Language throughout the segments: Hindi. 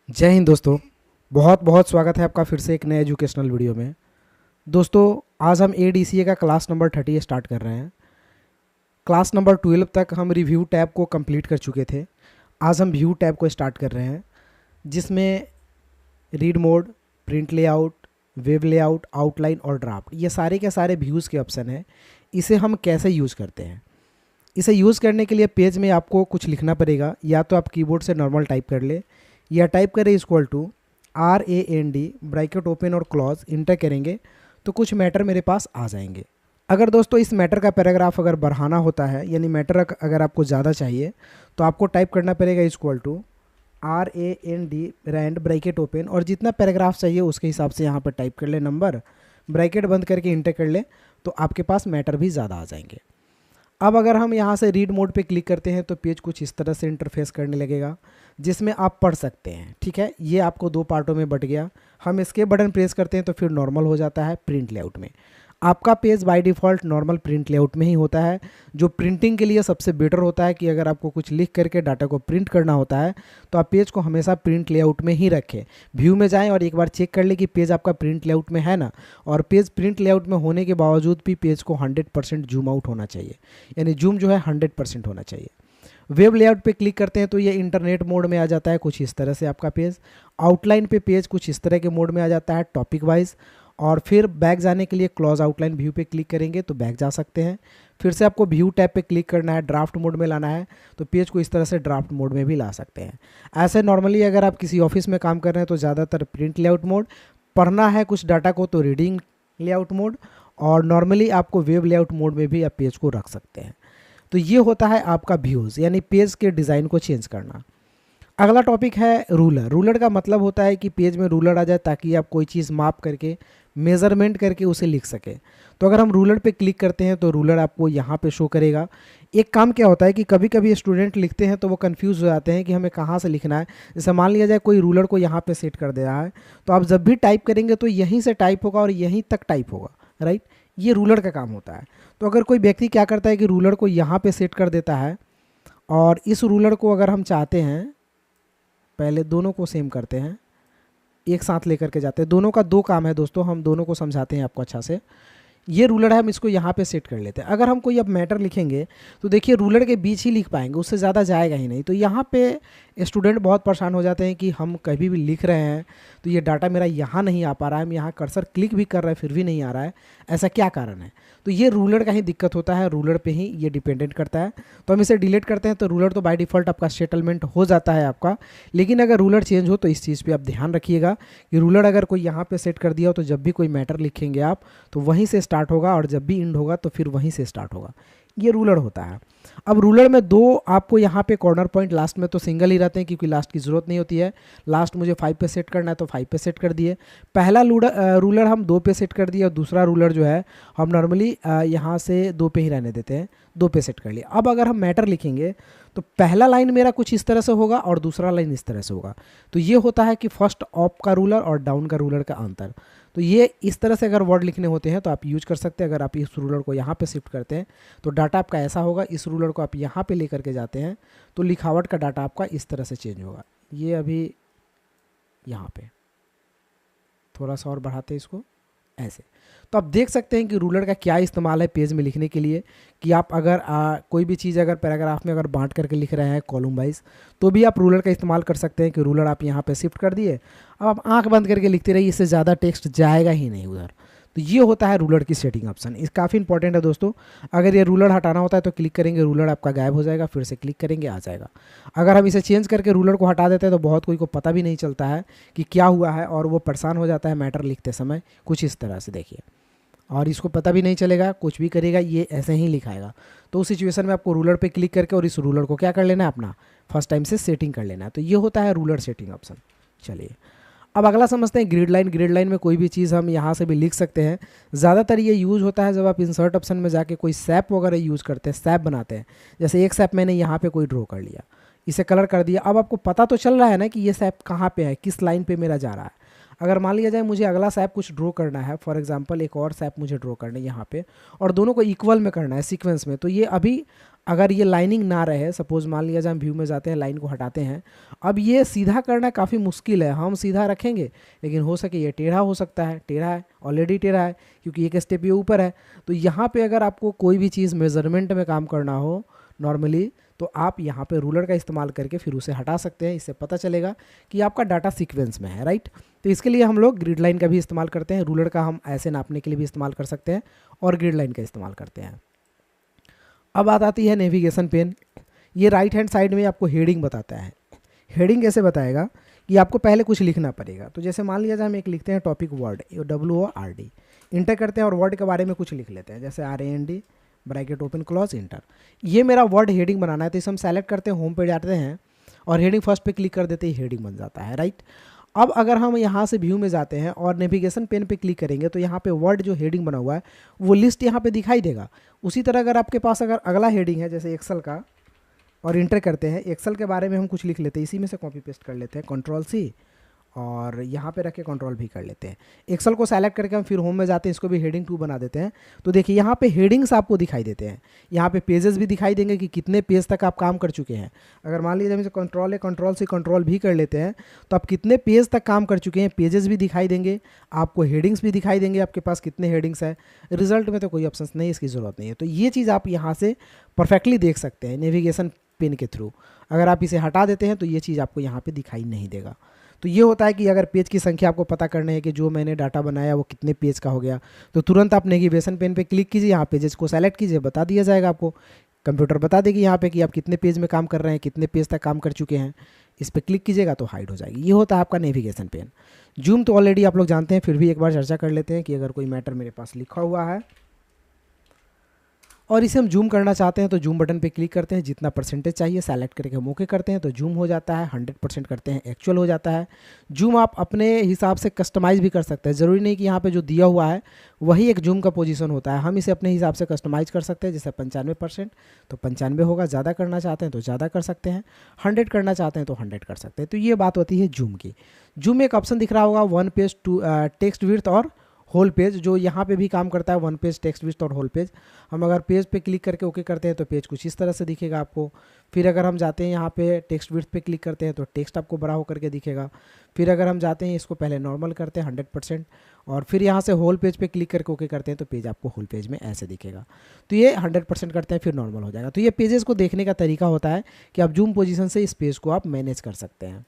जय हिंद दोस्तों। बहुत बहुत स्वागत है आपका फिर से एक नए एजुकेशनल वीडियो में। दोस्तों, आज हम ADCA का क्लास नंबर 30 स्टार्ट कर रहे हैं। क्लास नंबर 12 तक हम रिव्यू टैब को कंप्लीट कर चुके थे। आज हम व्यू टैब को स्टार्ट कर रहे हैं, जिसमें read mode, print layout, web layout, outline और ड्राफ्ट, ये सारे के सारे व्यूज़ के ऑप्शन हैं। इसे हम कैसे यूज़ करते हैं? इसे यूज़ करने के लिए पेज में आपको कुछ लिखना पड़ेगा। या तो आप कीबोर्ड से नॉर्मल टाइप कर ले, या टाइप करें =RAND ब्रैकेट ओपन और क्लोज, इंटर करेंगे तो कुछ मैटर मेरे पास आ जाएंगे। अगर दोस्तों इस मैटर का पैराग्राफ अगर बढ़ाना होता है, यानी मैटर अगर आपको ज़्यादा चाहिए, तो आपको टाइप करना पड़ेगा RAND रैंड ब्रैकेट ओपन, और जितना पैराग्राफ चाहिए उसके हिसाब से यहाँ पर टाइप कर ले नंबर, ब्रैकेट बंद करके इंटर कर ले, तो आपके पास मैटर भी ज़्यादा आ जाएंगे। अब अगर हम यहाँ से रीड मोड पे क्लिक करते हैं तो पेज कुछ इस तरह से इंटरफेस करने लगेगा, जिसमें आप पढ़ सकते हैं। ठीक है, ये आपको दो पार्टों में बट गया। हम इसके बटन प्रेस करते हैं तो फिर नॉर्मल हो जाता है प्रिंट लेआउट में। आपका page by default normal print layout में ही होता है, जो प्रिंटिंग के लिए सबसे बेटर होता है कि अगर आपको कुछ लिख करके डाटा को प्रिंट करना होता है तो आप पेज को हमेशा प्रिंट लेआउट में ही रखें। व्यू में जाएं और एक बार चेक कर लें कि पेज आपका प्रिंट लेआउट में है ना। और पेज प्रिंट लेआउट में होने के बावजूद भी पेज को 100% जूम आउट होना चाहिए, यानी जूम जो है 100% होना चाहिए। वेब लेआउट पे क्लिक करते हैं तो ये इंटरनेट मोड में आ जाता है कुछ इस तरह से आपका पेज। आउटलाइन पे पेज कुछ इस तरह के मोड में आ जाता है टॉपिक वाइज। और फिर बैक जाने के लिए क्लोज आउटलाइन व्यू पे क्लिक करेंगे तो बैक जा सकते हैं। फिर से आपको व्यू टैब पे क्लिक करना है, ड्राफ्ट मोड में लाना है तो पेज को इस तरह से ड्राफ्ट मोड में भी ला सकते हैं। ऐसे नॉर्मली अगर आप किसी ऑफिस में काम कर रहे हैं तो ज़्यादातर प्रिंट लेआउट मोड, पढ़ना है कुछ डाटा को तो रीडिंग लेआउट मोड, और नॉर्मली आपको वेब लेआउट मोड में भी आप पेज को रख सकते हैं। तो ये होता है आपका व्यूज़, यानी पेज के डिज़ाइन को चेंज करना। अगला टॉपिक है रूलर। रूलर का मतलब होता है कि पेज में रूलर आ जाए ताकि आप कोई चीज़ माप करके, मेज़रमेंट करके उसे लिख सके। तो अगर हम रूलर पे क्लिक करते हैं तो रूलर आपको यहाँ पे शो करेगा। एक काम क्या होता है कि कभी कभी स्टूडेंट लिखते हैं तो वो कंफ्यूज हो जाते हैं कि हमें कहाँ से लिखना है। जैसे मान लिया जाए कोई रूलर को यहाँ पे सेट कर दे रहा है, तो आप जब भी टाइप करेंगे तो यहीं से टाइप होगा और यहीं तक टाइप होगा, राइट। ये रूलर का काम होता है। तो अगर कोई व्यक्ति क्या करता है कि रूलर को यहाँ पे सेट कर देता है, और इस रूलर को अगर हम चाहते हैं, पहले दोनों को सेम करते हैं, एक साथ लेकर के जाते हैं। दोनों का दो काम है दोस्तों, हम दोनों को समझाते हैं आपको अच्छा से। ये रूलर है, हम इसको यहाँ पे सेट कर लेते हैं। अगर हम कोई अब मैटर लिखेंगे तो देखिए रूलर के बीच ही लिख पाएंगे, उससे ज़्यादा जाएगा ही नहीं। तो यहाँ पे स्टूडेंट बहुत परेशान हो जाते हैं कि हम कभी भी लिख रहे हैं तो ये डाटा मेरा यहाँ नहीं आ पा रहा है, हम यहाँ कर्सर क्लिक भी कर रहे हैं फिर भी नहीं आ रहा है, ऐसा क्या कारण है? तो ये रूलर का ही दिक्कत होता है, रूलर पे ही ये डिपेंडेंट करता है। तो हम इसे डिलीट करते हैं तो रूलर तो बाय डिफ़ॉल्ट आपका सेटलमेंट हो जाता है आपका। लेकिन अगर रूलर चेंज हो तो इस चीज़ पे आप ध्यान रखिएगा कि रूलर अगर कोई यहाँ पे सेट कर दिया हो तो जब भी कोई मैटर लिखेंगे आप तो वहीं से स्टार्ट होगा, और जब भी एंड होगा तो फिर वहीं से स्टार्ट होगा। ये रूलर होता है। अब रूलर में दो आपको यहाँ पे कॉर्नर पॉइंट, लास्ट में तो सिंगल ही रहते हैं क्योंकि लास्ट की ज़रूरत नहीं होती है। लास्ट मुझे 5 पे सेट करना है तो 5 पे सेट कर दिए। पहला रूलर हम 2 पे सेट कर दिए, और दूसरा रूलर जो है हम नॉर्मली यहाँ से 2 पे ही रहने देते हैं, 2 पे सेट कर लिया। अब अगर हम मैटर लिखेंगे तो पहला लाइन मेरा कुछ इस तरह से होगा और दूसरा लाइन इस तरह से होगा। तो ये होता है कि फर्स्ट अप का रूलर और डाउन का रूलर का अंतर। तो ये इस तरह से अगर वर्ड लिखने होते हैं तो आप यूज कर सकते हैं। अगर आप इस रूलर को यहाँ पे शिफ्ट करते हैं तो डाटा आपका ऐसा होगा, इस रूलर को आप यहाँ पे लेकर के जाते हैं तो लिखावट का डाटा आपका इस तरह से चेंज होगा। ये अभी यहाँ पे थोड़ा सा और बढ़ाते हैं इसको, ऐसे। तो आप देख सकते हैं कि रूलर का क्या इस्तेमाल है पेज में लिखने के लिए, कि आप अगर कोई भी चीज़ अगर पैराग्राफ में अगर बांट करके लिख रहे हैं कॉलम वाइज, तो भी आप रूलर का इस्तेमाल कर सकते हैं कि रूलर आप यहाँ पे शिफ्ट कर दिए, अब आप आंख बंद करके लिखते रहिए, इससे ज़्यादा टेक्स्ट जाएगा ही नहीं उधर। तो ये होता है रूलर की सेटिंग ऑप्शन। इस काफ़ी इंपॉर्टेंट है दोस्तों। अगर ये रूलर हटाना होता है तो क्लिक करेंगे, रूलर आपका गायब हो जाएगा, फिर से क्लिक करेंगे आ जाएगा। अगर हम इसे चेंज करके रूलर को हटा देते हैं तो बहुत कोई को पता भी नहीं चलता है कि क्या हुआ है, और वो परेशान हो जाता है मैटर लिखते समय कुछ इस तरह से, देखिए। और इसको पता भी नहीं चलेगा, कुछ भी करेगा ये ऐसे ही लिखाएगा। तो उस सिचुएशन में आपको रूलर पे क्लिक करके और इस रूलर को क्या कर लेना है, अपना फर्स्ट टाइम से सेटिंग कर लेना है। तो ये होता है रूलर सेटिंग ऑप्शन। चलिए अब अगला समझते हैं ग्रिड लाइन। ग्रिड लाइन में कोई भी चीज़ हम यहाँ से भी लिख सकते हैं। ज़्यादातर ये यूज़ होता है जब आप इंसर्ट ऑप्शन में जाके कोई सैप वगैरह यूज़ करते हैं, सैप बनाते हैं। जैसे एक सैप मैंने यहाँ पे कोई ड्रॉ कर लिया, इसे कलर कर दिया। अब आपको पता तो चल रहा है ना कि ये सैप कहाँ पे है, किस लाइन पे मेरा जा रहा है। अगर मान लिया जाए मुझे अगला सैप कुछ ड्रॉ करना है, फॉर एग्जांपल एक और सैप मुझे ड्रॉ करना है यहाँ पे, और दोनों को इक्वल में करना है सीक्वेंस में, तो ये अभी अगर ये लाइनिंग ना रहे, सपोज मान लिया जाए हम व्यू में जाते हैं, लाइन को हटाते हैं, अब ये सीधा करना काफ़ी मुश्किल है, हम सीधा रखेंगे लेकिन हो सके ये टेढ़ा हो सकता है, टेढ़ा है, ऑलरेडी टेढ़ा है क्योंकि एक स्टेप ये ऊपर है। तो यहाँ पे अगर आपको कोई भी चीज़ मेजरमेंट में काम करना हो नॉर्मली, तो आप यहाँ पे रूलर का इस्तेमाल करके फिर उसे हटा सकते हैं। इससे पता चलेगा कि आपका डाटा सीक्वेंस में है, राइट। तो इसके लिए हम लोग ग्रिड लाइन का भी इस्तेमाल करते हैं, रूलर का हम ऐसे नापने के लिए भी इस्तेमाल कर सकते हैं और ग्रिड लाइन का इस्तेमाल करते हैं। अब बात आती है नेविगेशन पेन। ये राइट हैंड साइड में आपको हेडिंग बताता है। हेडिंग कैसे बताएगा कि आपको पहले कुछ लिखना पड़ेगा। तो जैसे मान लिया जाए हम एक लिखते हैं टॉपिक वर्ड, WORD, इंटर करते हैं और वर्ड के बारे में कुछ लिख लेते हैं, जैसे RAND bracket open close inter. ये मेरा वर्ड हेडिंग बनाना है, तो इसे हम सेलेक्ट करते हैं, होम पे जाते हैं और हेडिंग फर्स्ट पे क्लिक कर देते ही हेडिंग बन जाता है, राइट। अब अगर हम यहाँ से व्यू में जाते हैं और नेविगेशन पेन पे क्लिक करेंगे तो यहाँ पे वर्ड जो हेडिंग बना हुआ है वो लिस्ट यहाँ पे दिखाई देगा। उसी तरह अगर आपके पास अगर अगला हेडिंग है जैसे एक्सेल का और इंटर करते हैं, एक्सेल के बारे में हम कुछ लिख लेते हैं, इसी में से कॉपी पेस्ट कर लेते हैं, Ctrl+C और यहाँ पे रख के कंट्रोल भी कर लेते हैं। एक्सेल को सेलेक्ट करके हम फिर होम में जाते हैं, इसको भी हेडिंग 2 बना देते हैं। तो देखिए यहाँ पे हेडिंग्स आपको दिखाई देते हैं, यहाँ पे पेजेस भी दिखाई देंगे कि कितने पेज तक आप काम कर चुके हैं। अगर मान लीजिए हम Ctrl+C कंट्रोल भी कर लेते हैं तो आप कितने पेज तक काम कर चुके हैं, पेजेस भी दिखाई देंगे, आपको हेडिंग्स भी दिखाई देंगे, आपके पास कितने हेडिंग्स है। रिजल्ट में तो कोई ऑप्शन नहीं, इसकी ज़रूरत नहीं है। तो ये चीज़ आप यहाँ से परफेक्टली देख सकते हैं नेविगेशन पेन के थ्रू। अगर आप इसे हटा देते हैं तो ये चीज़ आपको यहाँ पे दिखाई नहीं देगा। तो ये होता है कि अगर पेज की संख्या आपको पता करना है कि जो मैंने डाटा बनाया वो कितने पेज का हो गया, तो तुरंत आप नेविगेशन पेन पे क्लिक कीजिए, यहाँ पेजेस को सेलेक्ट कीजिए, बता दिया जाएगा आपको। कंप्यूटर बता देगी यहाँ पे कि आप कितने पेज में काम कर रहे हैं, कितने पेज तक काम कर चुके हैं। इस पर क्लिक कीजिएगा तो हाइड हो जाएगी। ये होता है आपका नेविगेशन पेन। जूम तो ऑलरेडी आप लोग जानते हैं, फिर भी एक बार चर्चा कर लेते हैं कि अगर कोई मैटर मेरे पास लिखा हुआ है और इसे हम जूम करना चाहते हैं तो जूम बटन पे क्लिक करते हैं, जितना परसेंटेज चाहिए सेलेक्ट करके हम ओके करते हैं तो जूम हो जाता है, 100% करते हैं एक्चुअल हो जाता है। जूम आप अपने हिसाब से कस्टमाइज़ भी कर सकते हैं, ज़रूरी नहीं कि यहाँ पे जो दिया हुआ है वही एक जूम का पोजीशन होता है, हम इसे अपने हिसाब से कस्टमाइज़ कर सकते हैं। जैसे 95% तो 95 होगा, ज़्यादा करना चाहते हैं तो ज़्यादा कर सकते हैं, 100 करना चाहते हैं तो 100 कर सकते हैं। तो ये बात होती है जूम की। जूम में एक ऑप्शन दिख रहा होगा 1 पेज टू टेक्स्ट विड्थ और होल पेज, जो यहाँ पे भी काम करता है 1 पेज टेक्स्ट विड्थ और होल पेज। हम अगर पेज पे क्लिक करके ओके करते हैं तो पेज कुछ इस तरह से दिखेगा आपको। फिर अगर हम जाते हैं यहाँ पे टेक्स्ट विड्थ पे क्लिक करते हैं तो टेक्स्ट आपको बड़ा होकर के दिखेगा। फिर अगर हम जाते हैं इसको पहले नॉर्मल करते हैं 100% और फिर यहाँ से होल पेज पे क्लिक करके ओके करते हैं तो पेज आपको होल पेज में ऐसे दिखेगा। तो ये 100% करते हैं फिर नॉर्मल हो जाएगा। तो ये पेजेस को देखने का तरीका होता है कि आप जूम पोजीशन से इस पेज को आप मैनेज कर सकते हैं।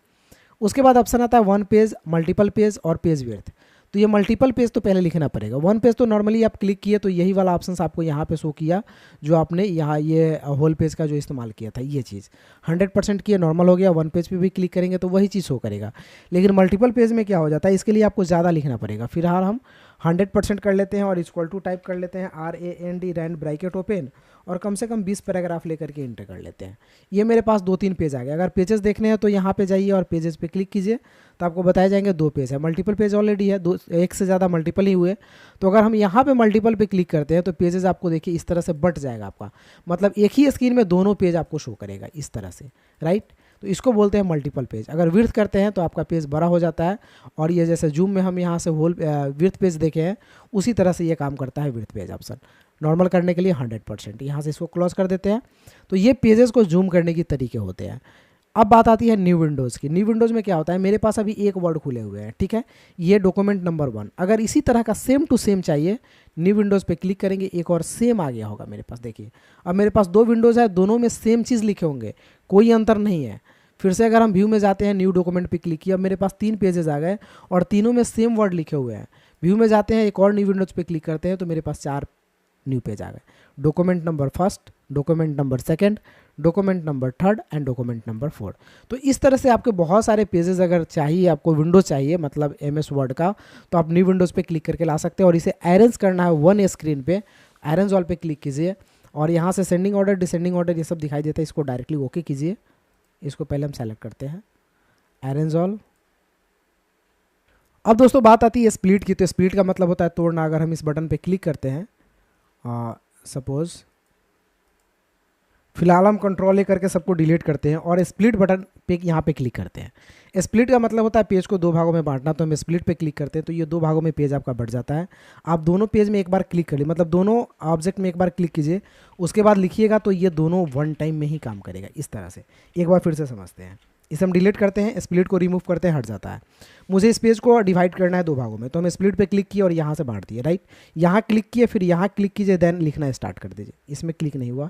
उसके बाद ऑप्शन आता है 1 पेज, मल्टीपल पेज और पेज विड्थ। तो ये मल्टीपल पेज तो पहले लिखना पड़ेगा। 1 पेज तो नॉर्मली आप क्लिक किए तो यही वाला ऑप्शन आपको यहाँ पे शो किया जो आपने यहाँ ये होल पेज का जो इस्तेमाल किया था, ये चीज़ 100% किया, नॉर्मल हो गया। 1 पेज पे भी क्लिक करेंगे तो वही चीज़ शो करेगा। लेकिन मल्टीपल पेज में क्या हो जाता है, इसके लिए आपको ज़्यादा लिखना पड़ेगा। फिलहाल हम 100% कर लेते हैं और इक्वल टू टाइप कर लेते हैं RAND ब्रैकेट ओपन और कम से कम 20 पैराग्राफ लेकर के इंटर कर लेते हैं। ये मेरे पास 2-3 पेज आ गए। अगर पेजेस देखने हैं तो यहाँ पे जाइए और पेजेस पे क्लिक कीजिए तो आपको बताए जाएंगे 2 पेज है। मल्टीपल पेज ऑलरेडी है, 1 से ज़्यादा मल्टीपल ही हुए। तो अगर हम यहाँ पे मल्टीपल पे क्लिक करते हैं तो पेजेस आपको देखिए इस तरह से बट जाएगा आपका, मतलब एक ही स्क्रीन में दोनों पेज आपको शो करेगा इस तरह से, राइट। तो इसको बोलते हैं मल्टीपल पेज। अगर विड्थ करते हैं तो आपका पेज बड़ा हो जाता है और ये जैसे जूम में हम यहाँ से होल विड्थ पेज देखे हैं उसी तरह से ये काम करता है विड्थ पेज ऑप्शन। नॉर्मल करने के लिए 100%, यहाँ से इसको क्लोज कर देते हैं। तो ये पेजेस को जूम करने के तरीके होते हैं। अब बात आती है न्यू विंडोज़ की। न्यू विंडोज़ में क्या होता है, मेरे पास अभी एक वर्ड खुले हुए हैं, ठीक है, ये डॉक्यूमेंट नंबर 1। अगर इसी तरह का सेम टू सेम चाहिए, न्यू विंडोज़ पे क्लिक करेंगे, एक और सेम आ गया होगा मेरे पास। देखिए अब मेरे पास 2 विंडोज़ है, दोनों में सेम चीज़ लिखे होंगे, कोई अंतर नहीं है। फिर से अगर हम व्यू में जाते हैं, न्यू डॉक्यूमेंट पे क्लिक किया, अब मेरे पास 3 पेजेस आ गए और तीनों में सेम वर्ड लिखे हुए हैं। व्यू में जाते हैं, एक और न्यू विंडोज़ पे क्लिक करते हैं तो मेरे पास 4 न्यू पेज आ गए। Document number 1, document number 2, document number 3 and document number 4। तो इस तरह से आपके बहुत सारे पेजेस अगर चाहिए, आपको विंडोज चाहिए मतलब MS वर्ड का, तो आप न्यू विंडोज़ पे क्लिक करके ला सकते हैं। और इसे अरेंज करना है 1 स्क्रीन पे, अरेंज ऑल पे क्लिक कीजिए और यहाँ से सेंडिंग ऑर्डर, डिसेंडिंग ऑर्डर ये सब दिखाई देता है, इसको डायरेक्टली ओके कीजिए। इसको पहले हम सेलेक्ट करते हैं, अरेंज ऑल। अब दोस्तों बात आती है स्प्लिट की। तो स्प्लिट का मतलब होता है तोड़ना। अगर हम इस बटन पे क्लिक करते हैं सपोज, फिलहाल हम कंट्रोल ए करके सबको डिलीट करते हैं और स्प्लिट बटन पे यहाँ पे क्लिक करते हैं। स्प्लिट का मतलब होता है पेज को दो भागों में बांटना, तो हम स्प्लिट पे क्लिक करते हैं तो ये दो भागों में पेज आपका बढ़ जाता है। आप दोनों पेज में एक बार क्लिक करिए, मतलब दोनों ऑब्जेक्ट में एक बार क्लिक कीजिए, उसके बाद लिखिएगा तो ये दोनों वन टाइम में ही काम करेगा इस तरह से। एक बार फिर से समझते हैं, इसे हम डिलीट करते हैं, स्प्लिट को रिमूव करते हैं, हट जाता है। मुझे इस पेज को डिवाइड करना है दो भागों में, तो हम स्प्लिट पे क्लिक किए और यहाँ से बांट दिए, राइट। यहाँ क्लिक किए, फिर यहाँ क्लिक कीजिए, देन लिखना स्टार्ट कर दीजिए। इसमें क्लिक नहीं हुआ,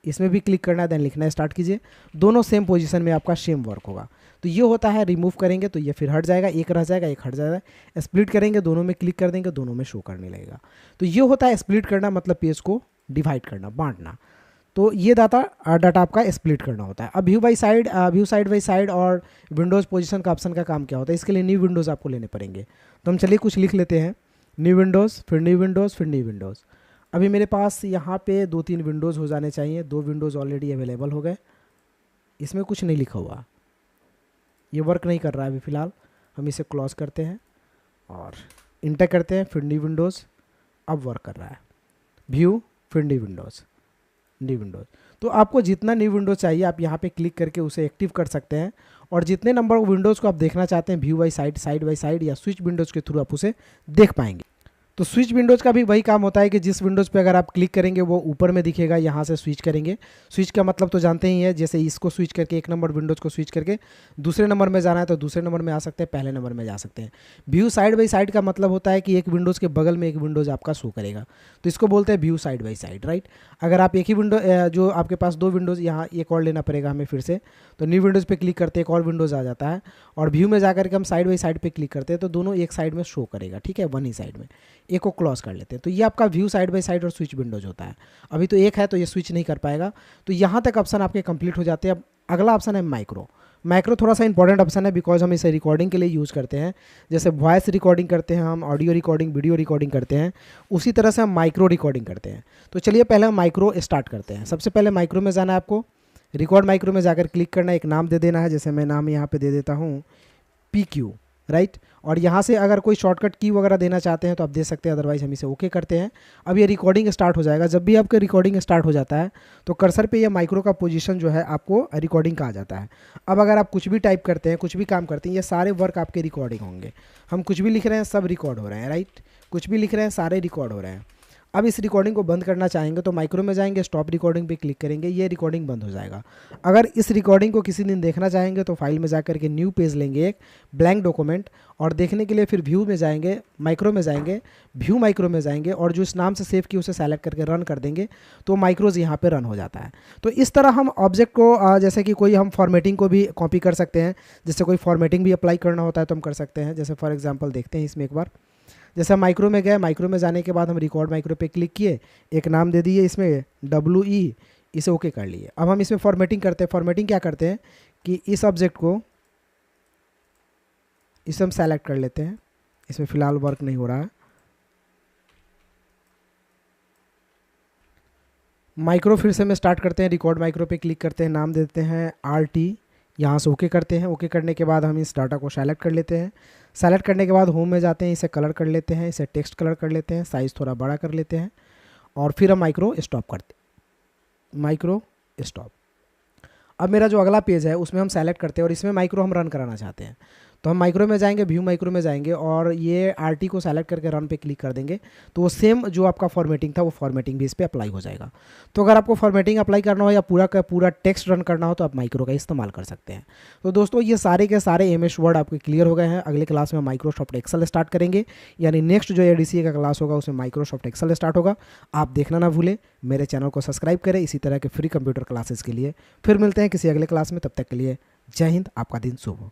इसमें भी क्लिक करना है, देन लिखना स्टार्ट कीजिए। दोनों सेम पोजीशन में आपका सेम वर्क होगा। तो ये होता है, रिमूव करेंगे तो ये फिर हट जाएगा, एक रह जाएगा, एक हट जाएगा। स्प्लिट करेंगे, दोनों में क्लिक कर देंगे, दोनों में शो करने लगेगा। तो ये होता है स्प्लिट करना, मतलब पेज को डिवाइड करना, बांटना। तो ये डाटा आपका स्प्लिट करना होता है। अब view by side, view side by side और विंडोज़ पोजीशन का ऑप्शन का काम क्या होता है, इसके लिए न्यू विंडोज़ आपको लेने पड़ेंगे। तो हम चलिए कुछ लिख लेते हैं, न्यू विंडोज़, फिर न्यू विंडोज़, फिर न्यू विंडोज़। अभी मेरे पास यहाँ पे 2-3 विंडोज़ हो जाने चाहिए, 2 विंडोज़ ऑलरेडी अवेलेबल हो गए। इसमें कुछ नहीं लिखा हुआ, ये वर्क नहीं कर रहा है अभी फ़िलहाल। हम इसे क्लोज करते हैं और इंटर करते हैं, फिर न्यू विंडोज़, अब वर्क कर रहा है। व्यू, फिर न्यू विंडोज़, न्यू विंडोज़। तो आपको जितना न्यू विंडोज़ चाहिए आप यहाँ पे क्लिक करके उसे एक्टिव कर सकते हैं, और जितने नंबर विंडोज़ को आप देखना चाहते हैं view by side, side by side या स्विच विंडोज़ के थ्रू आप उसे देख पाएंगे। तो स्विच विंडोज़ का भी वही काम होता है कि जिस विंडोज़ पे अगर आप क्लिक करेंगे वो ऊपर में दिखेगा, यहाँ से स्विच करेंगे। स्विच का मतलब तो जानते ही है, जैसे इसको स्विच करके एक नंबर विंडोज़ को स्विच करके दूसरे नंबर में जाना है तो दूसरे नंबर में आ सकते हैं, पहले नंबर में जा सकते हैं। व्यू साइड बाई साइड का मतलब होता है कि एक विंडोज़ के बगल में एक विंडोज़ आपका शो करेगा, तो इसको बोलते हैं view side by side, right. अगर आप एक ही विंडो, जो आपके पास 2 विंडोज़, यहाँ एक और लेना पड़ेगा हमें फिर से, तो न्यू विंडोज़ पे क्लिक करते हैं, एक और विंडोज़ आ जाता है, और व्यू में जाकर के हम साइड बाई साइड पे क्लिक करते हैं तो दोनों एक साइड में शो करेगा, ठीक है, वन ही साइड में। एक को क्लोज कर लेते हैं, तो ये आपका व्यू साइड बाई साइड और स्विच विंडोज होता है। अभी तो एक है तो ये स्विच नहीं कर पाएगा। तो यहाँ तक ऑप्शन आपके कंप्लीट हो जाते हैं। अब अगला ऑप्शन है माइक्रो। माइक्रो थोड़ा सा इंपॉर्टेंट ऑप्शन है, बिकॉज हम इसे रिकॉर्डिंग के लिए यूज़ करते हैं। जैसे वॉइस रिकॉर्डिंग करते हैं हम, ऑडियो रिकॉर्डिंग, वीडियो रिकॉर्डिंग करते हैं, उसी तरह से हम माइक्रो रिकॉर्डिंग करते हैं। तो चलिए पहले हम माइक्रो स्टार्ट करते हैं। सबसे पहले माइक्रो में जाना है आपको, रिकॉर्ड माइक्रो में जाकर क्लिक करना है, एक नाम दे देना है, जैसे मैं नाम यहाँ पे दे देता हूँ PQ, राइट। और यहाँ से अगर कोई शॉर्टकट की वगैरह देना चाहते हैं तो आप दे सकते हैं, अदरवाइज हम इसे ओके करते हैं। अब ये रिकॉर्डिंग स्टार्ट हो जाएगा। जब भी आपका रिकॉर्डिंग स्टार्ट हो जाता है तो कर्सर पे ये माइक्रो का पोजीशन जो है आपको रिकॉर्डिंग का आ जाता है। अब अगर आप कुछ भी टाइप करते हैं, कुछ भी काम करते हैं, ये सारे वर्क आपके रिकॉर्डिंग होंगे। हम कुछ भी लिख रहे हैं सब रिकॉर्ड हो रहे हैं, राइट। कुछ भी लिख रहे हैं सारे रिकॉर्ड हो रहे हैं। अब इस रिकॉर्डिंग को बंद करना चाहेंगे तो माइक्रो में जाएंगे, स्टॉप रिकॉर्डिंग पे क्लिक करेंगे, ये रिकॉर्डिंग बंद हो जाएगा। अगर इस रिकॉर्डिंग को किसी दिन देखना चाहेंगे तो फाइल में जाकर के न्यू पेज लेंगे, एक ब्लैंक डॉक्यूमेंट, और देखने के लिए फिर व्यू में जाएंगे, माइक्रो में जाएंगे, व्यू माइक्रो में जाएंगे, और जो इस नाम से सेव की उसे सेलेक्ट करके रन कर देंगे तो माइक्रोज यहाँ पे रन हो जाता है। तो इस तरह हम ऑब्जेक्ट को, जैसे कि कोई हम फॉर्मेटिंग को भी कॉपी कर सकते हैं, जैसे कोई फॉर्मेटिंग भी अप्लाई करना होता है तो हम कर सकते हैं। जैसे फॉर एग्जाम्पल देखते हैं इसमें एक बार, जैसे हम माइक्रो में गए, माइक्रो में जाने के बाद हम रिकॉर्ड माइक्रो पे क्लिक किए, एक नाम दे दिए इसमें WE, इसे ओके कर लिए। अब हम इसमें फॉर्मेटिंग करते हैं। फॉर्मेटिंग क्या करते हैं कि इस ऑब्जेक्ट को इसे हम सेलेक्ट कर लेते हैं, इसमें फ़िलहाल वर्क नहीं हो रहा है। माइक्रो फिर से हम स्टार्ट करते हैं, रिकॉर्ड माइक्रो पे क्लिक करते हैं, नाम देते हैं RT, यहाँ से ओके करते हैं। ओके करने के बाद हम इस डाटा को सेलेक्ट कर लेते हैं। सेलेक्ट करने के बाद होम में जाते हैं, इसे कलर कर लेते हैं, इसे टेक्स्ट कलर कर लेते हैं, साइज़ थोड़ा बड़ा कर लेते हैं, और फिर हम माइक्रो स्टॉप करते हैं, माइक्रो स्टॉप। अब मेरा जो अगला पेज है उसमें हम सेलेक्ट करते हैं और इसमें माइक्रो हम रन कराना चाहते हैं, तो हम माइक्रो में जाएंगे, व्यू माइक्रो में जाएंगे, और ये RT को सेलेक्ट करके रन पे क्लिक कर देंगे, तो वो सेम जो आपका फॉर्मेटिंग था वो फॉर्मेटिंग भी इस पर अप्लाई हो जाएगा। तो अगर आपको फॉर्मेटिंग अप्लाई करना हो या पूरा का पूरा टेक्स्ट रन करना हो तो आप माइक्रो का इस्तेमाल कर सकते हैं। तो दोस्तों ये सारे के सारे MS वर्ड आपके क्लियर हो गए हैं। अगले क्लास में माइक्रोसॉफ्ट एक्सेल स्टार्ट करेंगे, यानी नेक्स्ट जो ADCA का क्लास होगा उसमें माइक्रोसॉफ्ट एक्सेल स्टार्ट होगा। आप देखना ना भूलें, मेरे चैनल को सब्सक्राइब करें इसी तरह के फ्री कंप्यूटर क्लासेस के लिए। फिर मिलते हैं किसी अगले क्लास में, तब तक के लिए जय हिंद, आपका दिन शुभ हो।